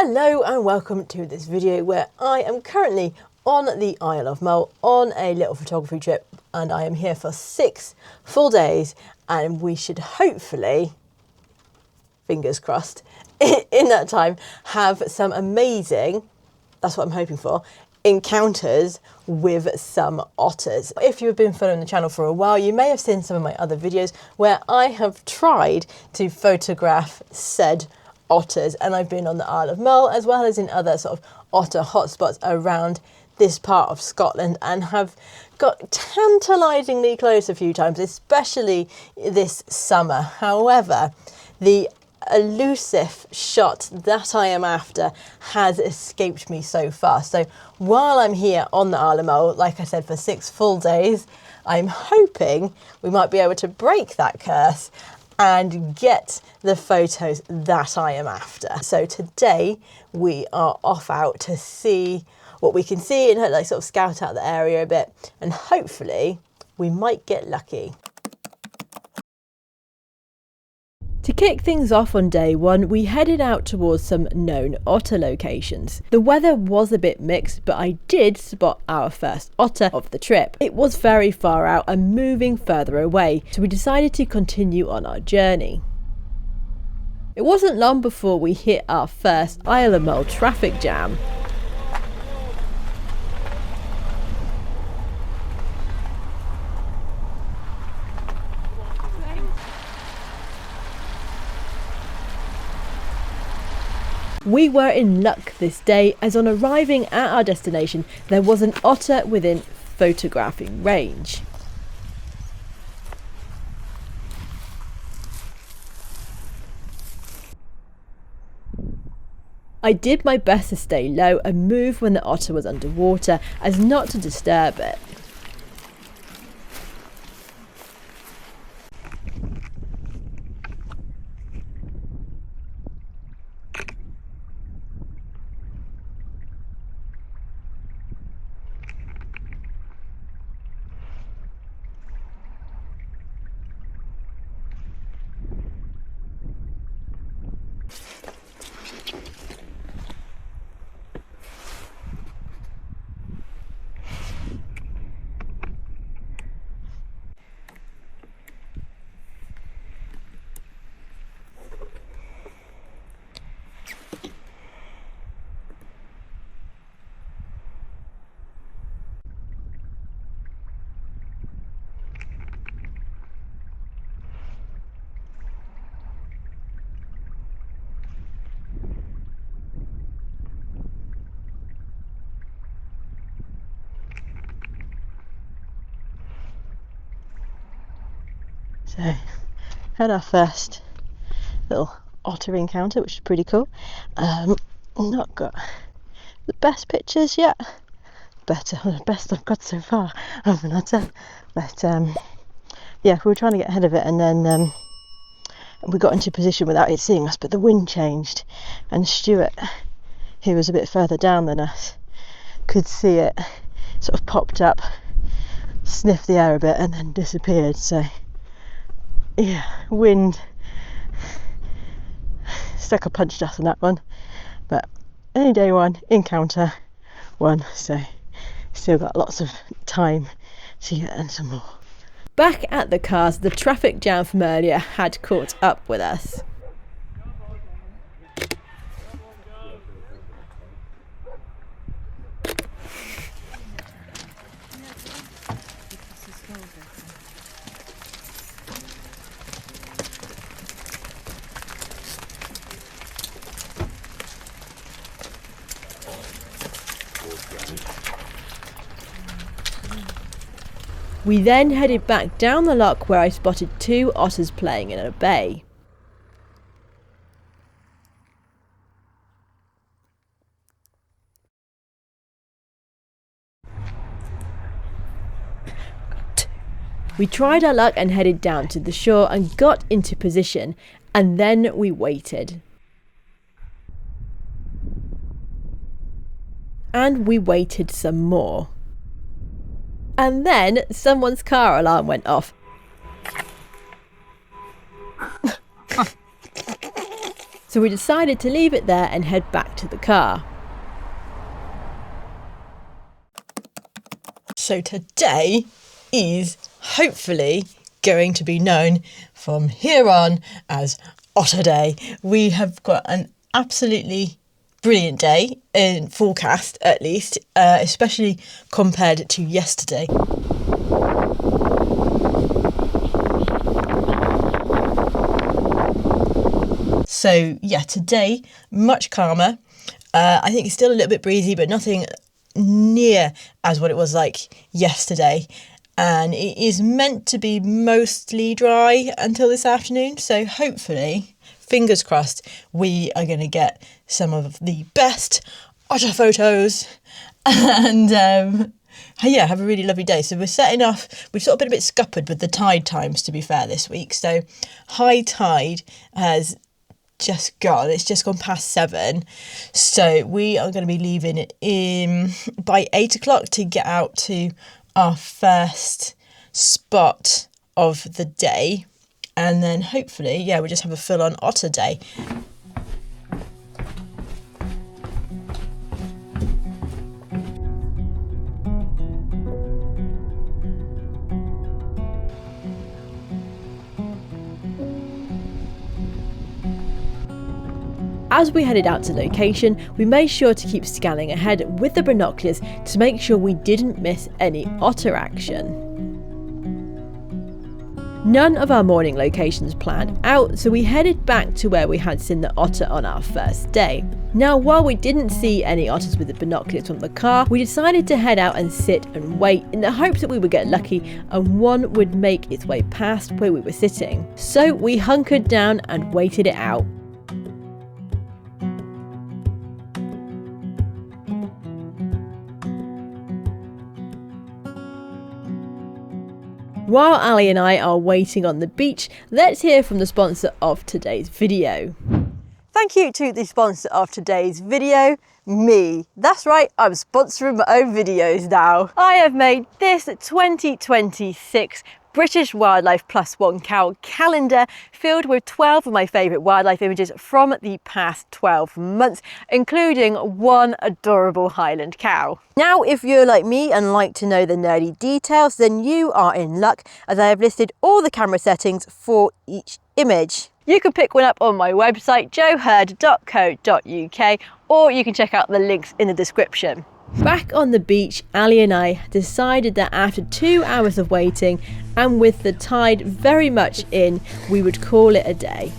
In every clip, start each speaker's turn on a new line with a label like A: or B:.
A: Hello and welcome to this video where I am currently on the Isle of Mull on a little photography trip, and I am here for 6 full days, and we should hopefully, fingers crossed, in that time have some amazing, that's what I'm hoping for, encounters with some otters. If you've been following the channel for a while, you may have seen some of my other videos where I have tried to photograph said otters, and I've been on the Isle of Mull as well as in other sort of otter hotspots around this part of Scotland, and have got tantalisingly close a few times, especially this summer. However, the elusive shot that I am after has escaped me so far. So while I'm here on the Isle of Mull, like I said, for 6 full days, I'm hoping we might be able to break that curse and get the photos that I am after. So today we are off out to see what we can see and like sort of scout out the area a bit, and hopefully we might get lucky. To kick things off on day 1, we headed out towards some known otter locations. The weather was a bit mixed, but I did spot our first otter of the trip. It was very far out and moving further away, so we decided to continue on our journey. It wasn't long before we hit our first Isle of Mull traffic jam. We were in luck this day, as on arriving at our destination there was an otter within photographing range. I did my best to stay low and move when the otter was underwater, as not to disturb it. So, had our first little otter encounter, which is pretty cool. Not got the best pictures yet, but the best I've got so far of an otter. But yeah, we were trying to get ahead of it, and then we got into position without it seeing us, but the wind changed, and Stuart, who was a bit further down than us, could see it sort of popped up, sniffed the air a bit, and then disappeared. So yeah, wind sucker punched us on that one, but only day 1, encounter 1, so still got lots of time to get in some more. Back at the cars, the traffic jam from earlier had caught up with us. We then headed back down the loch where I spotted 2 otters playing in a bay. We tried our luck and headed down to the shore and got into position, and then we waited. And we waited some more. And then someone's car alarm went off. so we decided to leave it there and head back to the car. So today is hopefully going to be known from here on as Otter Day. We have got an absolutely brilliant day in forecast, at least, especially compared to yesterday. So yeah, today much calmer. I think it's still a little bit breezy, but nothing near as what it was like yesterday. And it is meant to be mostly dry until this afternoon. So hopefully, fingers crossed, we are going to get some of the best otter photos and yeah, have a really lovely day. So we're setting off. We've sort of been a bit scuppered with the tide times, to be fair, this week. So high tide has just gone. It's just gone past 7. So we are going to be leaving in by 8 o'clock to get out to our first spot of the day, and then hopefully, yeah, we'll just have a full-on otter day. As we headed out to location, we made sure to keep scanning ahead with the binoculars to make sure we didn't miss any otter action. None of our morning locations planned out, so we headed back to where we had seen the otter on our first day. Now, while we didn't see any otters with the binoculars from the car, we decided to head out and sit and wait in the hopes that we would get lucky and one would make its way past where we were sitting. So we hunkered down and waited it out. While Ali and I are waiting on the beach, let's hear from the sponsor of today's video. Thank you to the sponsor of today's video, me. That's right, I'm sponsoring my own videos now. I have made this 2026 British Wildlife +1 Cow calendar filled with 12 of my favourite wildlife images from the past 12 months, including one adorable Highland cow. Now, if you're like me and like to know the nerdy details, then you are in luck, as I have listed all the camera settings for each image. You can pick one up on my website, joehurd.co.uk, or you can check out the links in the description. Back on the beach, Ali and I decided that after 2 hours of waiting and with the tide very much in, we would call it a day.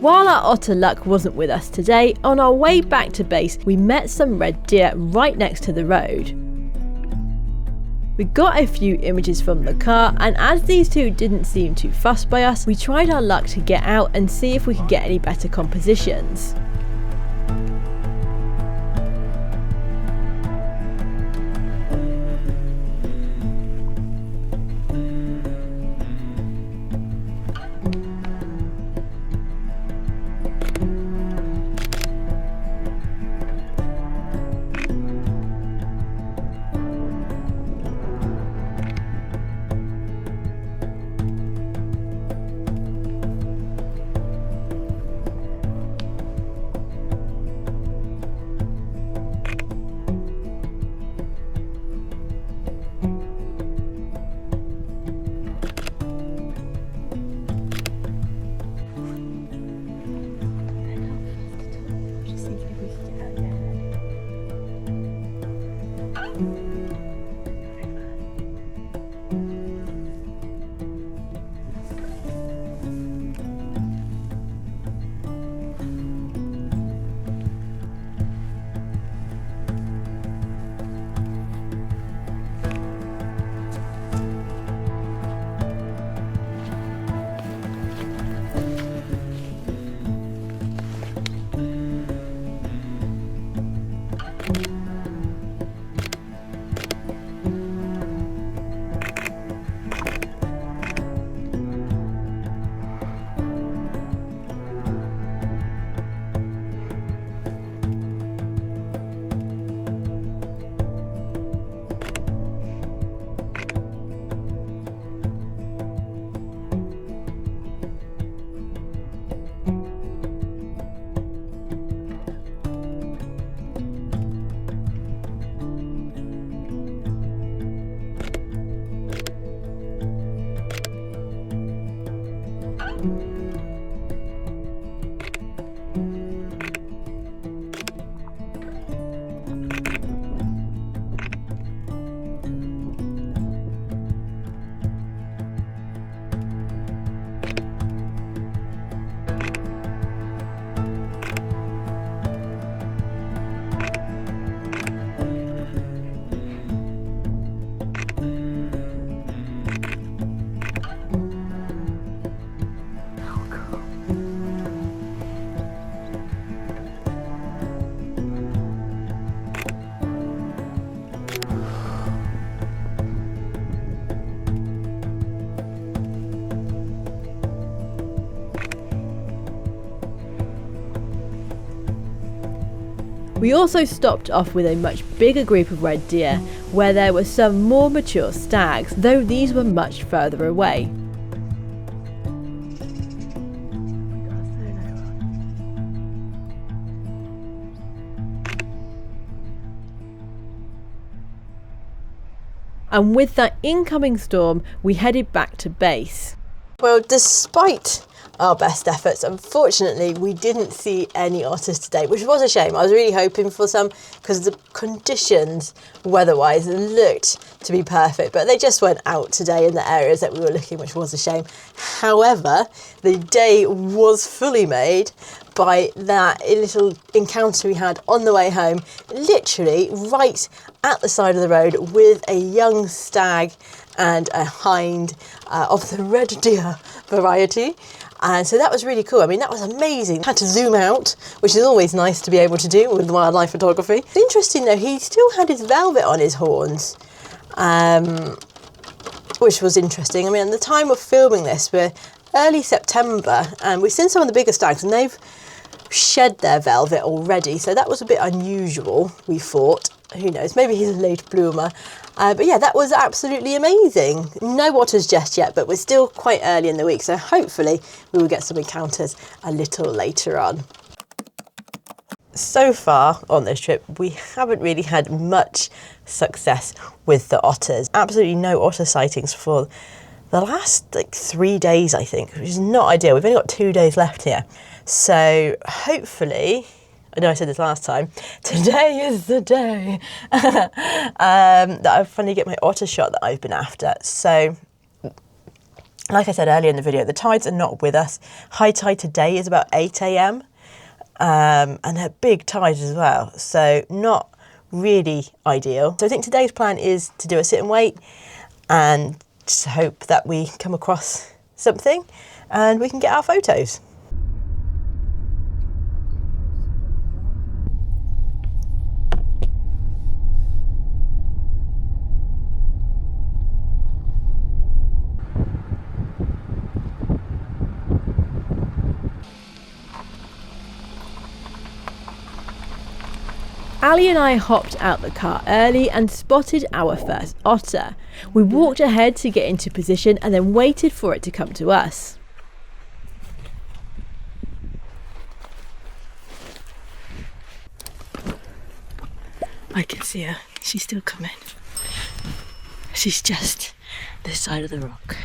A: While our otter luck wasn't with us today, on our way back to base we met some red deer right next to the road. We got a few images from the car, and as these two didn't seem too fussed by us, we tried our luck to get out and see if we could get any better compositions. We also stopped off with a much bigger group of red deer, where there were some more mature stags, though these were much further away. And with that incoming storm, we headed back to base. Well, despite our best efforts, unfortunately, we didn't see any otters today, which was a shame. I was really hoping for some because the conditions weather-wise looked to be perfect, but they just went out today in the areas that we were looking, which was a shame. However, the day was fully made by that little encounter we had on the way home, literally right at the side of the road with a young stag and a hind of the red deer variety. And so that was really cool. I mean, that was amazing. Had to zoom out, which is always nice to be able to do with wildlife photography. It's interesting though, he still had his velvet on his horns, which was interesting. I mean, at the time of filming this, we're early September, and we've seen some of the bigger stags and they've shed their velvet already. So that was a bit unusual, we thought. Who knows, maybe he's a late bloomer. But yeah, that was absolutely amazing. No otters just yet, but we're still quite early in the week, so hopefully we will get some encounters a little later on. So far on this trip, we haven't really had much success with the otters. Absolutely no otter sightings for the last 3 days, I think, which is not ideal. We've only got 2 days left here. So hopefully, I know I said this last time, today is the day that I finally get my otter shot that I've been after. So, like I said earlier in the video, the tides are not with us. High tide today is about 8 a.m. And they're big tides as well, so not really ideal. So I think today's plan is to do a sit and wait and just hope that we come across something and we can get our photos. Ali and I hopped out the car early and spotted our first otter. We walked ahead to get into position and then waited for it to come to us. I can see her. She's still coming. She's just this side of the rock.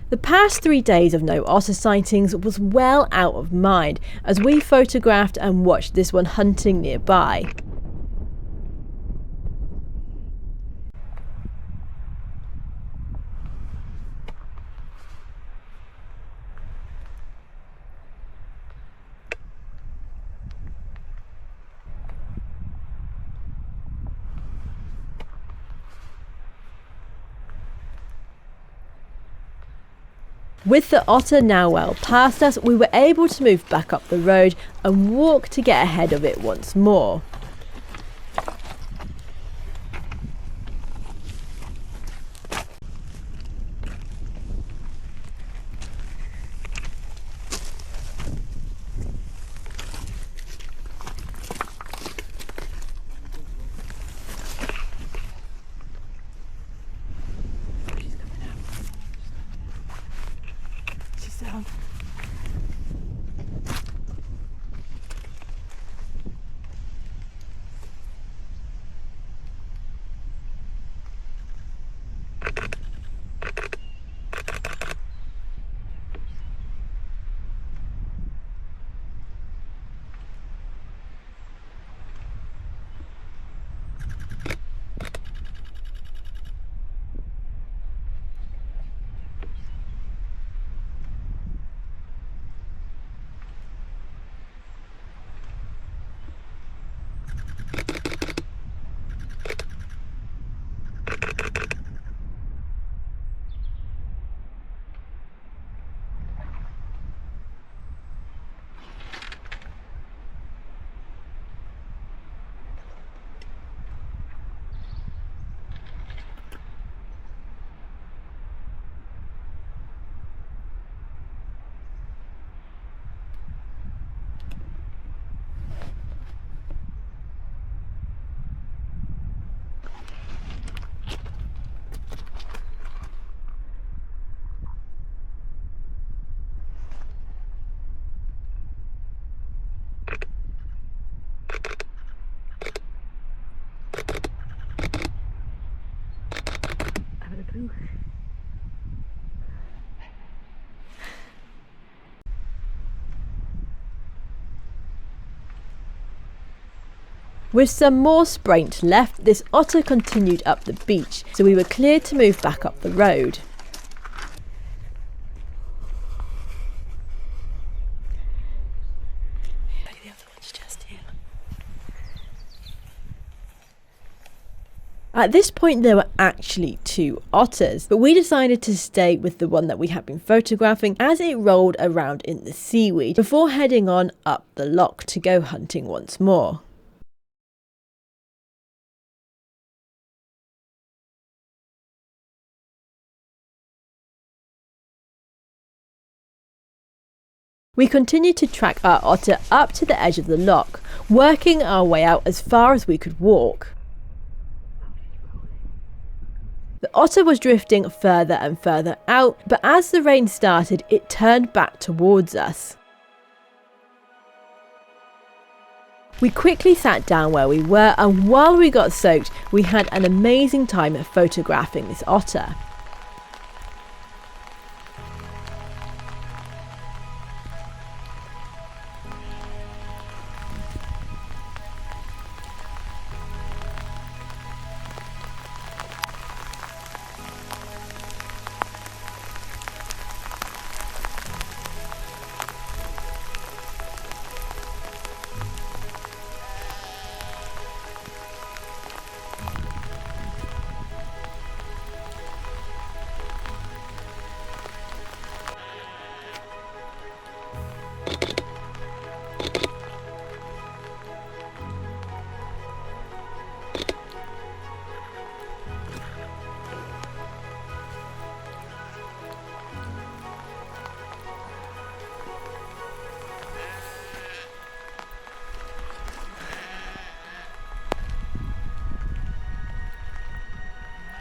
A: The past 3 days of no otter sightings was well out of mind as we photographed and watched this one hunting nearby. With the otter now well past us, we were able to move back up the road and walk to get ahead of it once more. Down. With some more spraint left, this otter continued up the beach, so we were cleared to move back up the road. Look at the other one's just here. At this point there were actually 2 otters, but we decided to stay with the one that we had been photographing as it rolled around in the seaweed before heading on up the loch to go hunting once more. We continued to track our otter up to the edge of the loch, working our way out as far as we could walk. The otter was drifting further and further out, but as the rain started, it turned back towards us. We quickly sat down where we were, and while we got soaked, we had an amazing time photographing this otter.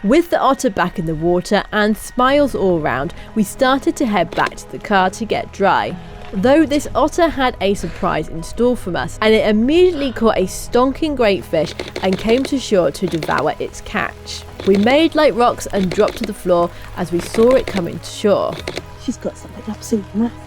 A: With the otter back in the water and smiles all round, we started to head back to the car to get dry. Though this otter had a surprise in store from us, and it immediately caught a stonking great fish and came to shore to devour its catch. We made light rocks and dropped to the floor as we saw it coming to shore.
B: She's got something absolutely massive.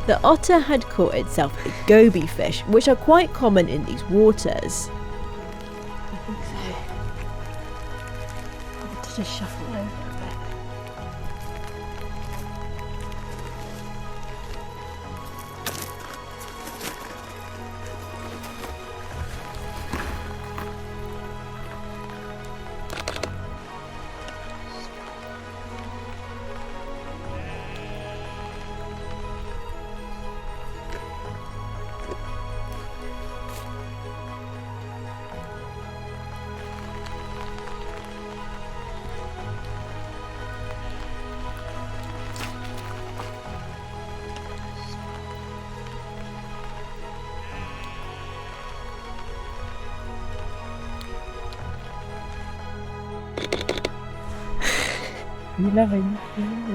A: The otter had caught itself a goby fish, which are quite common in these waters.
B: I think so. I want to just shuffle over a bit.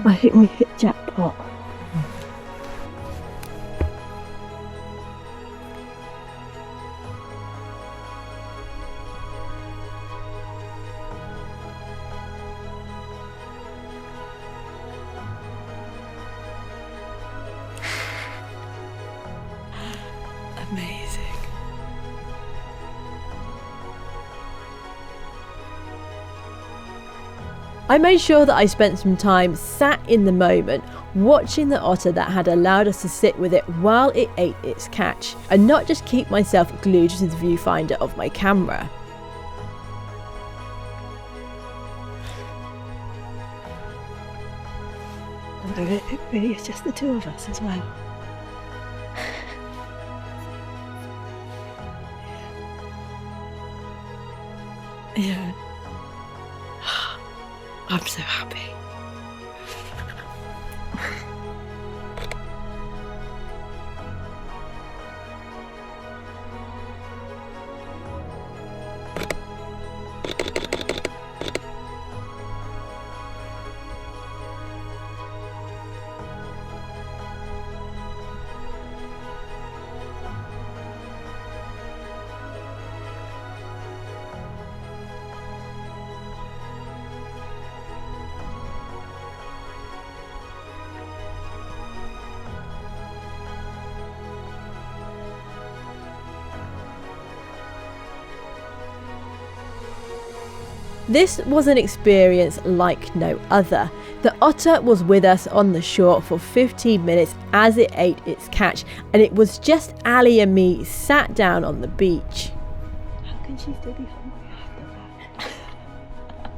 B: I think we hit jackpot.
A: Amazing. I made sure that I spent some time sat in the moment watching the otter that had allowed us to sit with it while it ate its catch, and not just keep myself glued to the viewfinder of my camera.
B: It really is just the two of us as well. Yeah. I'm so happy.
A: This was an experience like no other. The otter was with us on the shore for 15 minutes as it ate its catch, and it was just Ali and me sat down on the beach.
B: How can she still be hungry after that?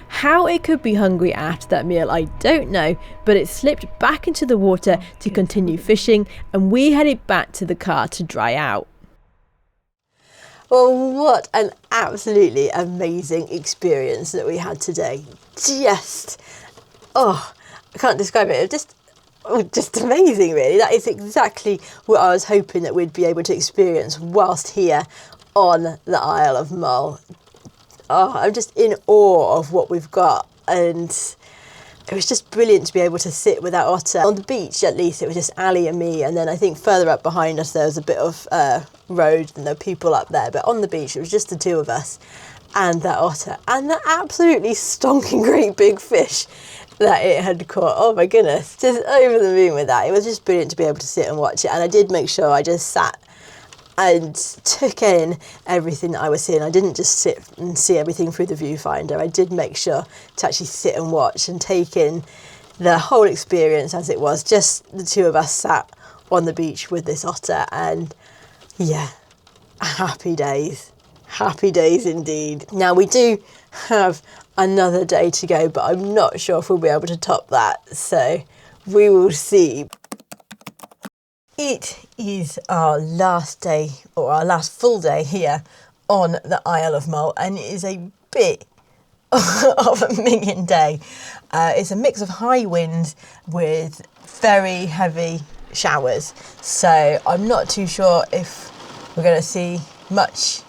A: How it could be hungry after that meal, I don't know, but it slipped back into the water to continue fishing, and we headed back to the car to dry out. Well, what an absolutely amazing experience that we had today. I can't describe it. Just amazing, really. That is exactly what I was hoping that we'd be able to experience whilst here on the Isle of Mull. I'm just in awe of what we've got, and it was just brilliant to be able to sit with that otter. On the beach, at least, it was just Ali and me, and then I think further up behind us there was a bit of road and there were people up there, but on the beach it was just the two of us and that otter and that absolutely stonking great big fish that it had caught. Oh my goodness, just over the moon with that. It was just brilliant to be able to sit and watch it, and I did make sure I just sat and took in everything that I was seeing. I didn't just sit and see everything through the viewfinder. I did make sure to actually sit and watch and take in the whole experience as it was, just the two of us sat on the beach with this otter, and yeah, happy days indeed. Now we do have another day to go, but I'm not sure if we'll be able to top that, so we will see. It is our last day, or our last full day here on the Isle of Mull, and it is a bit of a minging day. It's a mix of high winds with very heavy showers, so I'm not too sure if we're going to see much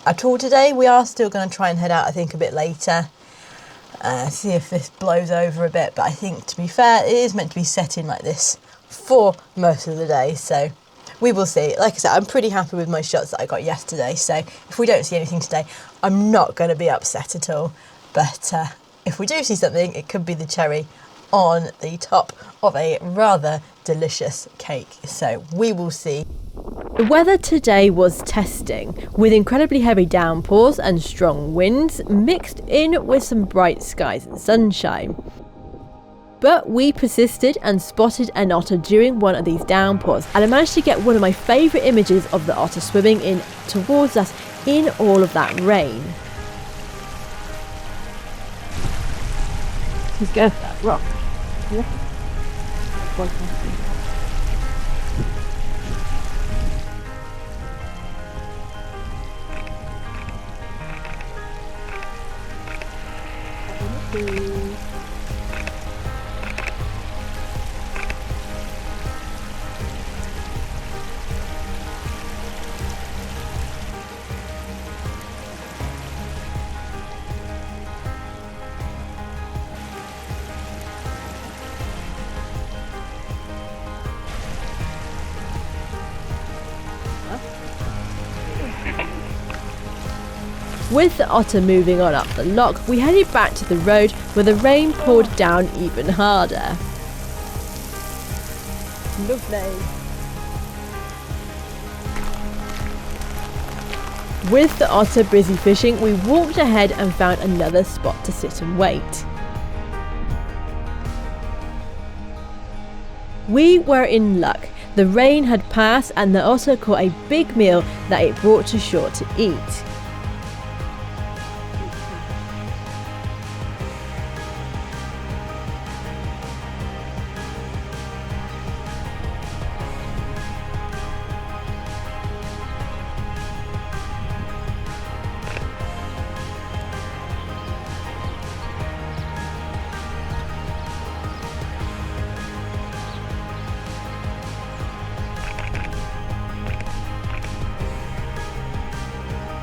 A: at all today. We are still going to try and head out, I think, a bit later, see if this blows over a bit, but I think, to be fair, it is meant to be setting like this for most of the day, so we will see. Like I said, I'm pretty happy with my shots that I got yesterday, so if we don't see anything today, I'm not going to be upset at all, but if we do see something, it could be the cherry on the top of a rather delicious cake, so we will see. The weather today was testing, with incredibly heavy downpours and strong winds mixed in with some bright skies and sunshine. But we persisted and spotted an otter during one of these downpours, and I managed to get one of my favourite images of the otter swimming in towards us in all of that rain.
B: He's going for that rock. Yeah.
A: With the otter moving on up the loch, we headed back to the road where the rain poured down even harder. Lovely. With the otter busy fishing, we walked ahead and found another spot to sit and wait. We were in luck. The rain had passed and the otter caught a big meal that it brought to shore to eat.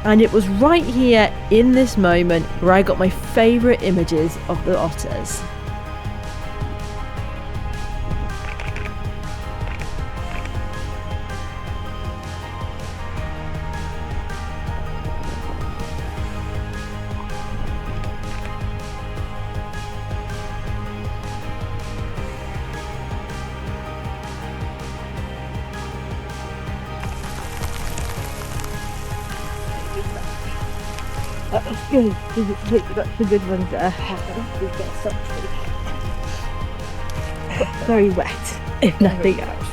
A: And it was right here in this moment where I got my favourite images of the otters.
B: That's good. We got some good ones there. We get something. Very wet, if nothing else.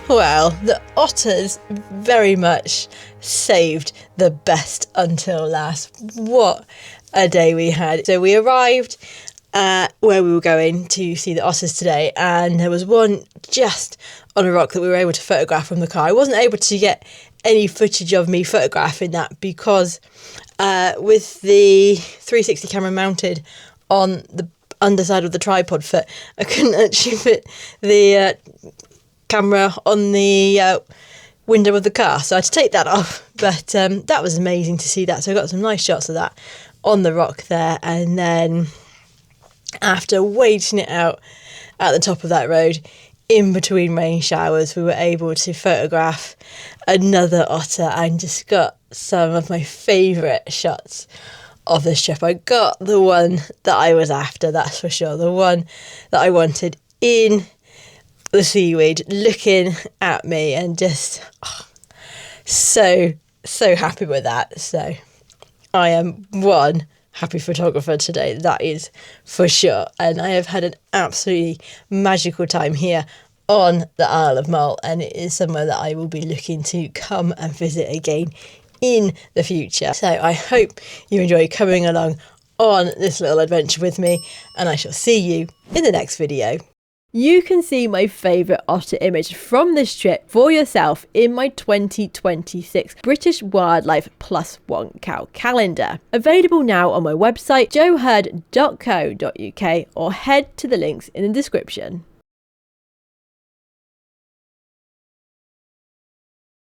A: Well, the otters very much saved the best until last. What a day we had. So we arrived at where we were going to see the otters today, and there was one just on a rock that we were able to photograph from the car. I wasn't able to get any footage of me photographing that because with the 360 camera mounted on the underside of the tripod foot, I couldn't actually fit the camera on the window of the car, so I had to take that off. But that was amazing to see that, so I got some nice shots of that on the rock there. And then after waiting it out at the top of that road in between rain showers, we were able to photograph another otter and just got some of my favourite shots of this trip. I got the one that I was after, that's for sure, the one that I wanted in the seaweed looking at me, and just so happy with that. So I am one happy photographer today, that is for sure, and I have had an absolutely magical time here on the Isle of Mull, and it is somewhere that I will be looking to come and visit again in the future. So I hope you enjoy coming along on this little adventure with me, and I shall see you in the next video. You can see my favourite otter image from this trip for yourself in my 2026 British Wildlife +1 cow calendar. Available now on my website joehurd.co.uk, or head to the links in the description.